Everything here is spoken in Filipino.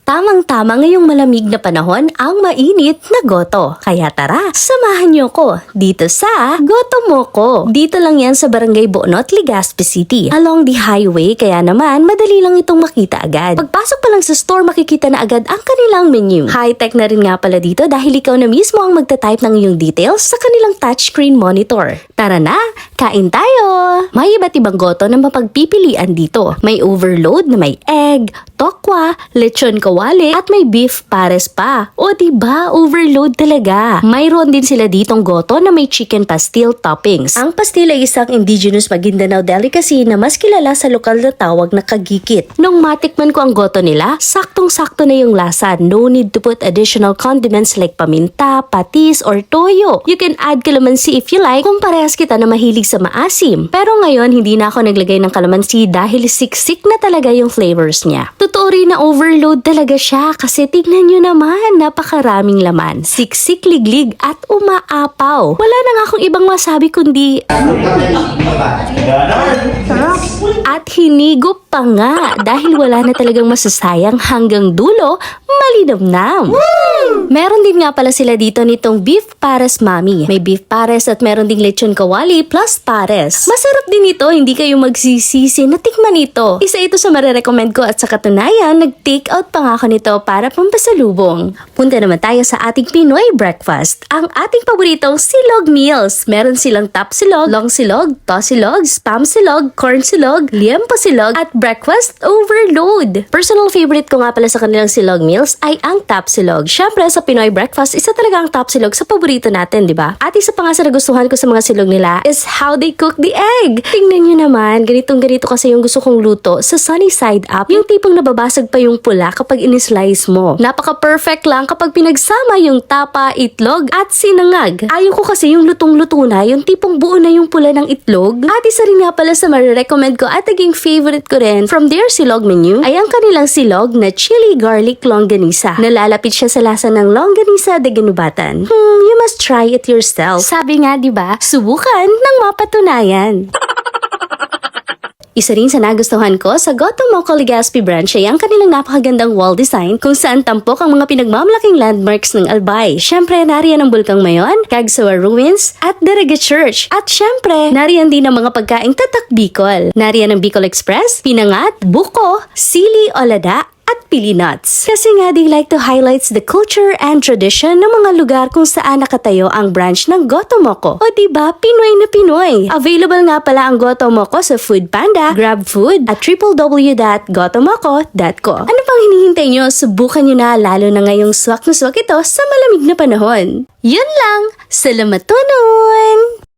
Tamang-tama ngayong malamig na panahon ang mainit na goto. Kaya tara, samahan niyo ko dito sa Goto Moko. Dito lang yan sa Barangay Bonot, Legazpi City. Along the highway, kaya naman madali lang itong makita agad. Pagpasok pa lang sa store, makikita na agad ang kanilang menu. High-tech na rin nga pala dito dahil ikaw na mismo ang magta-type ng iyong details sa kanilang touchscreen monitor. Tara na, kain tayo! May iba't ibang goto na mapagpipilian dito. May overload na may egg, tokwa, lechon kawali, at may beef pares pa. O diba, overload talaga. Mayroon din sila ditong goto na may chicken pastil toppings. Ang pastil ay isang indigenous Maguindanao delicacy na mas kilala sa lokal na tawag na kagikit. Nung matikman ko ang goto nila, saktong-sakto na yung lasa. No need to put additional condiments like paminta, patis, or toyo. You can add calamansi if you like kung parehas kita na mahilig sa maasim. Pero ngayon, hindi na ako naglagay ng calamansi dahil siksik na talaga yung flavors niya. Totoo rin na overload talaga siya kasi tignan nyo naman, napakaraming laman. Siksik, liglig at umaapaw. Wala na nga akong ibang masabi kundi at hinigop pa nga dahil wala na talagang masasayang hanggang dulo, malinamnam. Meron din nga pala sila dito nitong beef pares mami. May beef pares at meron ding lechon kawali plus pares. Masarap din ito, hindi kayo magsisisi na tikman ito. Isa ito sa marirecommend ko at sa katunayan, nag-take out pa nga ako nito para pampasalubong. Punta naman tayo sa ating Pinoy breakfast. Ang ating paboritong silog meals. Meron silang top silog, long silog, tosilog, spam silog, corn silog, liempo silog, at breakfast overload. Personal favorite ko nga pala sa kanilang silog meals ay ang top silog. Syempre sa Pinoy breakfast, isa talaga ang top silog sa paborito natin, di ba? At isa pa nga sa nagustuhan ko sa mga silog nila is how they cook the egg. Tingnan nyo naman, ganitong-ganito kasi yung gusto kong luto sa sunny side up. Yung tipong nababasag pa yung pula kapag in-slice mo. Napaka-perfect lang kapag pinagsama yung tapa, itlog, at sinangag. Ayaw ko kasi yung lutong-luto na, yung tipong buo na yung pula ng itlog. At isa rin nga pala sa marirecommend ko at naging favorite ko rin from their silog menu ay ang kanilang silog na chili garlic longganisa. Nalalapit siya sa lasa ng longganisa de Ginubatan. You must try it yourself. Sabi nga, di ba? Subukan ng mapatunayan. Isa rin sa nagustuhan ko sa Goto Moko Legazpi branch ay ang kanilang napakagandang wall design kung saan tampok ang mga pinagmamalaking landmarks ng Albay. Syempre, nariyan ang Bulkang Mayon, Cagsawa Ruins, at Daraga Church. At syempre, nariyan din ang mga pagkaing tatak Bicol. Nariyan ang Bicol Express, Pinangat, Buko, Sili Olada, at Pili Nuts. Kasi nga they like to highlight the culture and tradition ng mga lugar kung saan nakatayo ang branch ng Goto Moko. O diba, Pinoy na Pinoy. Available nga pala ang Goto Moko sa Food Panda, Grab Food, at www.gotomoko.co. Ano pang hinihintay nyo? Subukan nyo na, lalo na ngayong swak na swak ito sa malamig na panahon. Yun lang! Salamat tunon!